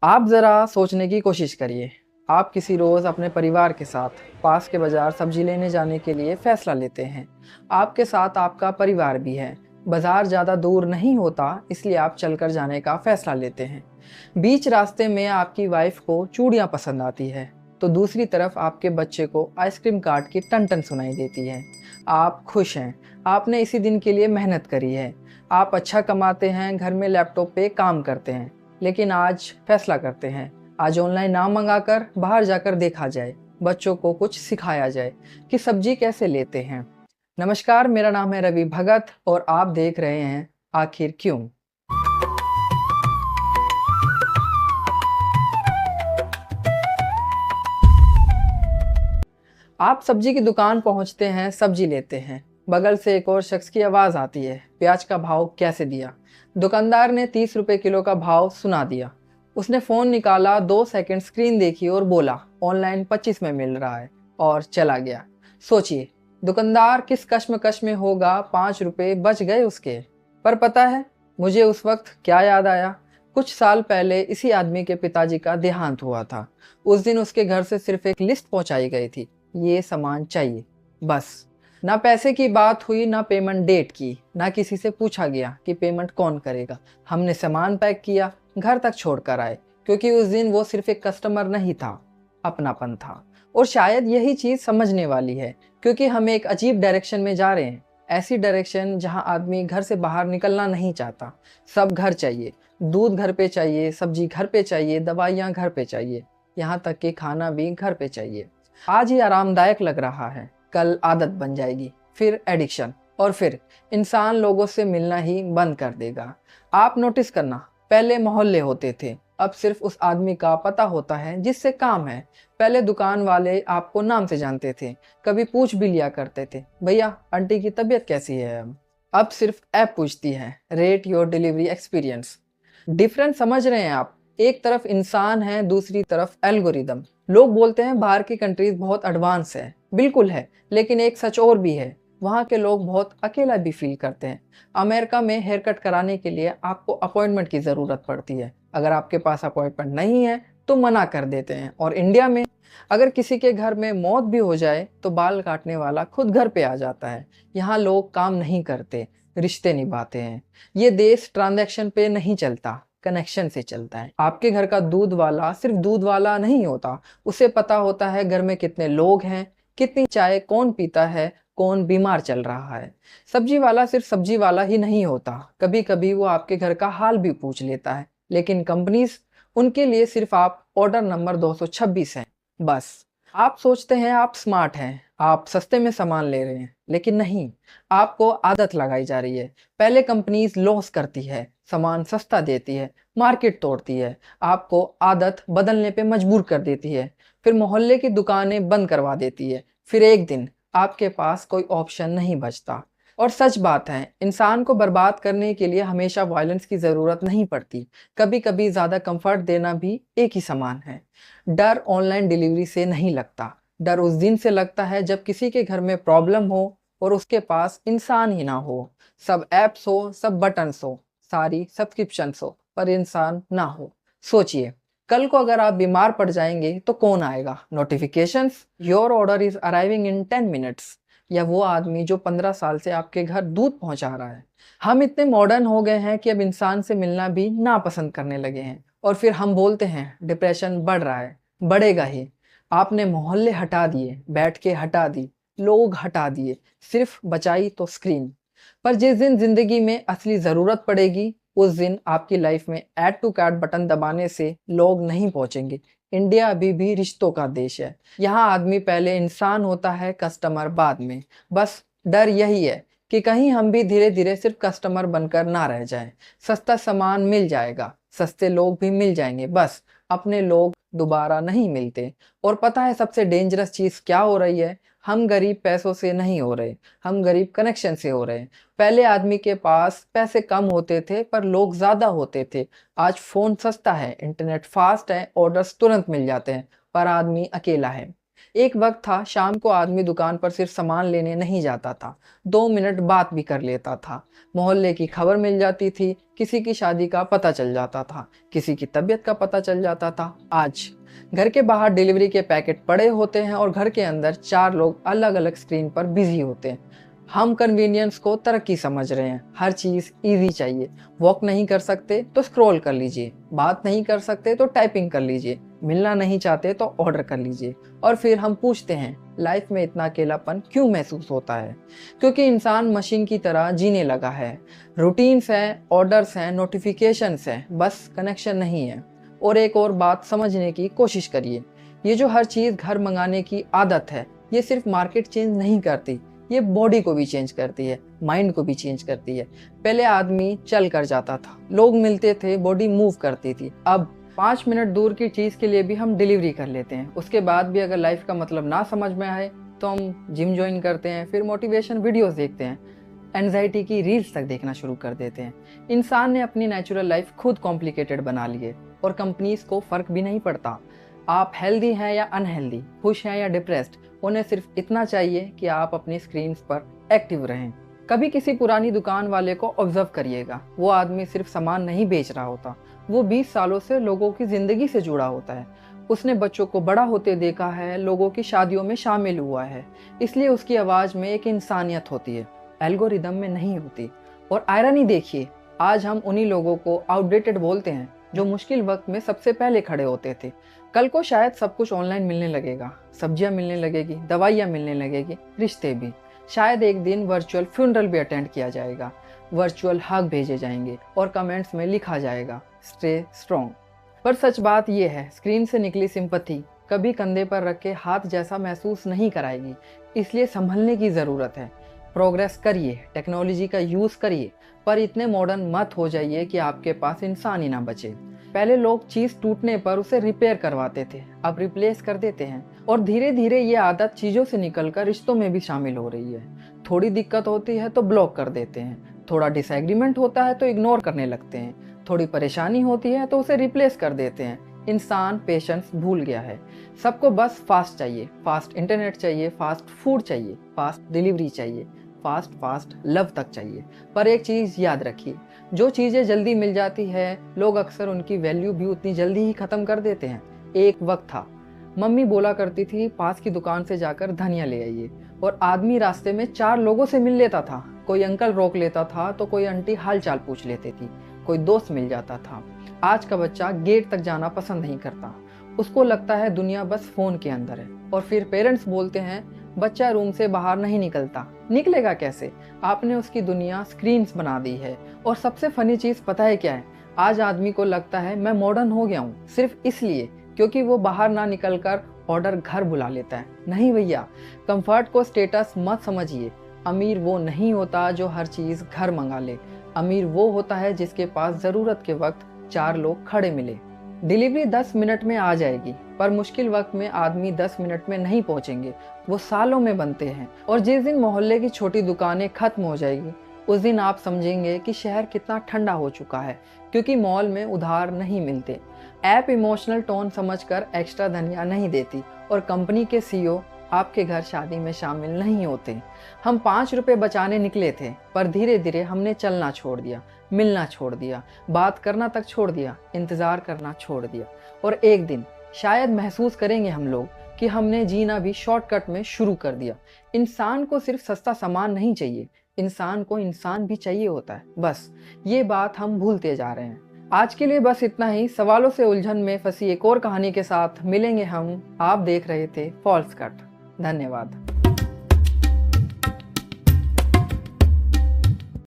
आप ज़रा सोचने की कोशिश करिए। आप किसी रोज़ अपने परिवार के साथ पास के बाज़ार सब्ज़ी लेने जाने के लिए फ़ैसला लेते हैं। आपके साथ आपका परिवार भी है। बाज़ार ज़्यादा दूर नहीं होता, इसलिए आप चलकर जाने का फ़ैसला लेते हैं। बीच रास्ते में आपकी वाइफ़ को चूड़ियाँ पसंद आती है, तो दूसरी तरफ आपके बच्चे को आइसक्रीम कार्ट की टन-टन सुनाई देती है। आप खुश हैं, आपने इसी दिन के लिए मेहनत करी है। आप अच्छा कमाते हैं, घर में लैपटॉप पे काम करते हैं। लेकिन आज फैसला करते हैं, आज ऑनलाइन ना मंगाकर बाहर जाकर देखा जाए, बच्चों को कुछ सिखाया जाए कि सब्जी कैसे लेते हैं। नमस्कार, मेरा नाम है रवि भगत और आप देख रहे हैं आखिर क्यों। आप सब्जी की दुकान पहुंचते हैं, सब्जी लेते हैं। बगल से एक और शख्स की आवाज़ आती है, प्याज का भाव कैसे दिया। दुकानदार ने 30 रुपए किलो का भाव सुना दिया। उसने फ़ोन निकाला, 2 सेकंड स्क्रीन देखी और बोला ऑनलाइन 25 में मिल रहा है, और चला गया। सोचिए, दुकानदार किस कश्मकश में होगा, 5 रुपए बच गए उसके। पर पता है मुझे उस वक्त क्या याद आया? कुछ साल पहले इसी आदमी के पिताजी का देहांत हुआ था। उस दिन उसके घर से सिर्फ एक लिस्ट पहुंचाई गई थी, ये सामान चाहिए, बस। ना पैसे की बात हुई, ना पेमेंट डेट की, ना किसी से पूछा गया कि पेमेंट कौन करेगा। हमने सामान पैक किया, घर तक छोड़कर आए, क्योंकि उस दिन वो सिर्फ एक कस्टमर नहीं था, अपनापन था। और शायद यही चीज़ समझने वाली है, क्योंकि हम एक अजीब डायरेक्शन में जा रहे हैं। ऐसी डायरेक्शन जहां आदमी घर से बाहर निकलना नहीं चाहता। सब घर चाहिए, दूध घर पे चाहिए, सब्जी घर पे चाहिए, दवाइयाँ घर पे चाहिए, यहाँ तक कि खाना भी घर पे चाहिए। आज ही आरामदायक लग रहा है, कल आदत बन जाएगी, फिर एडिक्शन, और फिर इंसान लोगों से मिलना ही बंद कर देगा। आप नोटिस करना, पहले मोहल्ले होते थे, अब सिर्फ उस आदमी का पता होता है जिससे काम है। पहले दुकान वाले आपको नाम से जानते थे, कभी पूछ भी लिया करते थे, भैया आंटी की तबीयत कैसी है। अब सिर्फ ऐप पूछती है, rate your delivery experience. Difference समझ रहे हैं आप? एक तरफ इंसान है, दूसरी तरफ एल्गोरिदम। लोग बोलते हैं बाहर की कंट्रीज बहुत एडवांस है, बिल्कुल है, लेकिन एक सच और भी है, वहाँ के लोग बहुत अकेला भी फील करते हैं। अमेरिका में हेयर कट कराने के लिए आपको अपॉइंटमेंट की ज़रूरत पड़ती है। अगर आपके पास अपॉइंटमेंट नहीं है तो मना कर देते हैं। और इंडिया में अगर किसी के घर में मौत भी हो जाए तो बाल काटने वाला खुद घर पे आ जाता है। यहाँ लोग काम नहीं करते, रिश्ते निभाते हैं। ये देश ट्रांजैक्शन पे नहीं चलता, कनेक्शन से चलता है। आपके घर का दूध वाला सिर्फ दूध वाला नहीं होता, उसे पता होता है घर में कितने लोग हैं, कितनी चाय कौन पीता है, कौन बीमार चल रहा है। सब्जी वाला सिर्फ सब्जी वाला ही नहीं होता, कभी कभी वो आपके घर का हाल भी पूछ लेता है। लेकिन कंपनीज, उनके लिए सिर्फ आप ऑर्डर नंबर 226 हैं, बस। आप सोचते हैं आप स्मार्ट हैं, आप सस्ते में सामान ले रहे हैं, लेकिन नहीं, आपको आदत लगाई जा रही है। पहले कंपनीज लॉस करती है, सामान सस्ता देती है, मार्केट तोड़ती है, आपको आदत बदलने पे मजबूर कर देती है, फिर मोहल्ले की दुकानें बंद करवा देती है, फिर एक दिन आपके पास कोई ऑप्शन नहीं बचता। और सच बात है, इंसान को बर्बाद करने के लिए हमेशा वायलेंस की ज़रूरत नहीं पड़ती। कभी कभी ज़्यादा कंफर्ट देना भी एक ही समान है। डर ऑनलाइन डिलीवरी से नहीं लगता, डर उस दिन से लगता है जब किसी के घर में प्रॉब्लम हो और उसके पास इंसान ही ना हो। सब ऐप्स हो, सब बटन्स हो, सारी सब्सक्रिप्शंस हो, पर इंसान ना हो। सोचिए, कल को अगर आप बीमार पड़ जाएंगे तो कौन आएगा? Notifications, your order is arriving in 10 minutes, या वो आदमी जो 15 साल से आपके घर दूध पहुंचा रहा है। हम इतने मॉडर्न हो गए हैं कि अब इंसान से मिलना भी नापसंद करने लगे हैं। और फिर हम बोलते हैं डिप्रेशन बढ़ रहा है, बढ़ेगा ही। आपने मोहल्ले हटा दिए, बैठ के हटा दी, लोग हटा दिए, सिर्फ बचाई तो स्क्रीन। पर जिस दिन जिंदगी में असली जरूरत पड़ेगी, उस दिन आपकी लाइफ में ऐड टू कार्ट बटन दबाने से लोग नहीं पहुंचेंगे। इंडिया अभी भी रिश्तों का देश है। यहाँ आदमी पहले इंसान होता है, कस्टमर बाद में। बस डर यही है कि कहीं हम भी धीरे धीरे सिर्फ कस्टमर बनकर ना रह जाएं। सस्ता सामान मिल जाएगा, सस्ते लोग भी मिल जाएंगे, बस अपने लोग दोबारा नहीं मिलते। और पता है सबसे डेंजरस चीज़ क्या हो रही है? हम गरीब पैसों से नहीं हो रहे, हम गरीब कनेक्शन से हो रहे हैं। पहले आदमी के पास पैसे कम होते थे पर लोग ज़्यादा होते थे। आज फ़ोन सस्ता है, इंटरनेट फास्ट है, ऑर्डर्स तुरंत मिल जाते हैं, पर आदमी अकेला है। एक वक्त था शाम को आदमी दुकान पर सिर्फ सामान लेने नहीं जाता था, 2 मिनट बात भी कर लेता था। मोहल्ले की खबर मिल जाती थी, किसी की शादी का पता चल जाता था, किसी की तबीयत का पता चल जाता था। आज घर के बाहर डिलीवरी के पैकेट पड़े होते हैं और घर के अंदर 4 लोग अलग अलग स्क्रीन पर बिजी होते हैं। हम कन्वीनियंस को तरक्की समझ रहे हैं, हर चीज़ इजी चाहिए। वॉक नहीं कर सकते तो स्क्रॉल कर लीजिए, बात नहीं कर सकते तो टाइपिंग कर लीजिए, मिलना नहीं चाहते तो ऑर्डर कर लीजिए। और फिर हम पूछते हैं लाइफ में इतना अकेलापन क्यों महसूस होता है? क्योंकि इंसान मशीन की तरह जीने लगा है। रूटीन्स हैं, ऑर्डर्स हैं, नोटिफिकेशंस हैं, बस कनेक्शन नहीं है। और एक और बात समझने की कोशिश करिए, ये जो हर चीज़ घर मंगाने की आदत है, ये सिर्फ मार्केट चेंज नहीं करती, ये बॉडी को भी चेंज करती है, माइंड को भी चेंज करती है। पहले आदमी चल कर जाता था, लोग मिलते थे, बॉडी मूव करती थी। अब 5 मिनट दूर की चीज़ के लिए भी हम डिलीवरी कर लेते हैं। उसके बाद भी अगर लाइफ का मतलब ना समझ में आए तो हम जिम ज्वाइन करते हैं, फिर मोटिवेशन वीडियोस देखते हैं, एंजाइटी की रील्स तक देखना शुरू कर देते हैं। इंसान ने अपनी नेचुरल लाइफ खुद कॉम्प्लिकेटेड बना ली है और कंपनीज को फ़र्क भी नहीं पड़ता आप हेल्दी हैं या अनहेल्दी, खुश हैं या डिप्रेस्ड। उन्हें सिर्फ इतना चाहिए कि आप अपनी स्क्रीन्स पर एक्टिव रहें। कभी किसी पुरानी दुकान वाले को ऑब्जर्व करिएगा, वो आदमी सिर्फ सामान नहीं बेच रहा होता, वो 20 सालों से लोगों की ज़िंदगी से जुड़ा होता है। उसने बच्चों को बड़ा होते देखा है, लोगों की शादियों में शामिल हुआ है, इसलिए उसकी आवाज़ में एक इंसानियत होती है, एल्गोरिदम में नहीं होती। और आयरनी देखिए, आज हम उन्हीं लोगों को आउटडेटेड बोलते हैं जो मुश्किल वक्त में सबसे पहले खड़े होते थे। कल को शायद सब कुछ ऑनलाइन मिलने लगेगा, सब्जियां मिलने लगेगी, दवाइयां मिलने लगेगी, रिश्ते भी। शायद एक दिन वर्चुअल फ्यूनरल भी अटेंड किया जाएगा, वर्चुअल हग भेजे जाएंगे और कमेंट्स में लिखा जाएगा स्टे स्ट्रॉन्ग। पर सच बात यह है, स्क्रीन से निकली सिंपैथी कभी कंधे पर रख के हाथ जैसा महसूस नहीं कराएगी, इसलिए संभलने की ज़रूरत है। प्रोग्रेस करिए, टेक्नोलॉजी का यूज़ करिए, पर इतने मॉडर्न मत हो जाइए कि आपके पास इंसान ही ना बचे। पहले लोग चीज़ टूटने पर उसे रिपेयर करवाते थे, अब रिप्लेस कर देते हैं। और धीरे धीरे ये आदत चीज़ों से निकलकर रिश्तों में भी शामिल हो रही है। थोड़ी दिक्कत होती है तो ब्लॉक कर देते हैं, थोड़ा डिसएग्रीमेंट होता है तो इग्नोर करने लगते हैं, थोड़ी परेशानी होती है तो उसे रिप्लेस कर देते हैं। इंसान पेशेंस भूल गया है। सबको बस फास्ट चाहिए, फास्ट इंटरनेट चाहिए, फास्ट फूड चाहिए, फास्ट डिलीवरी चाहिए, फास्ट लव तक चाहिए। पर एक चीज़ याद रखिए, जो चीज़ें जल्दी मिल जाती है, लोग अक्सर उनकी वैल्यू भी उतनी जल्दी ही ख़त्म कर देते हैं। एक वक्त था, मम्मी बोला करती थी पास की दुकान से जाकर धनिया ले आइए, और आदमी रास्ते में 4 लोगों से मिल लेता था। कोई अंकल रोक लेता था तो कोई आंटी हाल चाल पूछ लेती थी, कोई दोस्त मिल जाता था। आज का बच्चा गेट तक जाना पसंद नहीं करता, उसको लगता है दुनिया बस फ़ोन के अंदर है। और फिर पेरेंट्स बोलते हैं बच्चा रूम से बाहर नहीं निकलता। निकलेगा कैसे? आपने उसकी दुनिया स्क्रीन्स बना दी है। और सबसे फनी चीज़ पता है क्या है? आज आदमी को लगता है मैं मॉडर्न हो गया हूँ सिर्फ इसलिए क्योंकि वो बाहर ना निकलकर ऑर्डर घर बुला लेता है। नहीं भैया, कंफर्ट को स्टेटस मत समझिए। अमीर वो नहीं होता जो हर चीज़ घर मंगा ले। अमीर वो होता है जिसके पास ज़रूरत के वक्त 4 लोग खड़े मिले। डिलीवरी 10 मिनट में आ जाएगी, पर मुश्किल वक्त में आदमी 10 मिनट में नहीं पहुंचेंगे, वो सालों में बनते हैं। और जिस दिन मोहल्ले की छोटी दुकानें खत्म हो जाएगी, उस दिन आप समझेंगे कि शहर कितना ठंडा हो चुका है, क्योंकि मॉल में उधार नहीं मिलते। ऐप इमोशनल टोन समझकर एक्स्ट्रा धनिया नहीं देती, और कंपनी के सीईओ आपके घर शादी में शामिल नहीं होते। हम 5 रुपए बचाने निकले थे, पर धीरे धीरे हमने चलना छोड़ दिया, मिलना छोड़ दिया, बात करना तक छोड़ दिया, इंतज़ार करना छोड़ दिया। और एक दिन शायद महसूस करेंगे हम लोग कि हमने जीना भी शॉर्टकट में शुरू कर दिया। इंसान को सिर्फ सस्ता सामान नहीं चाहिए, इंसान को इंसान भी चाहिए होता है। बस ये बात हम भूलते जा रहे हैं। आज के लिए बस इतना ही। सवालों से उलझन में फंसी एक और कहानी के साथ मिलेंगे हम। आप देख रहे थे फॉल्स कट। धन्यवाद।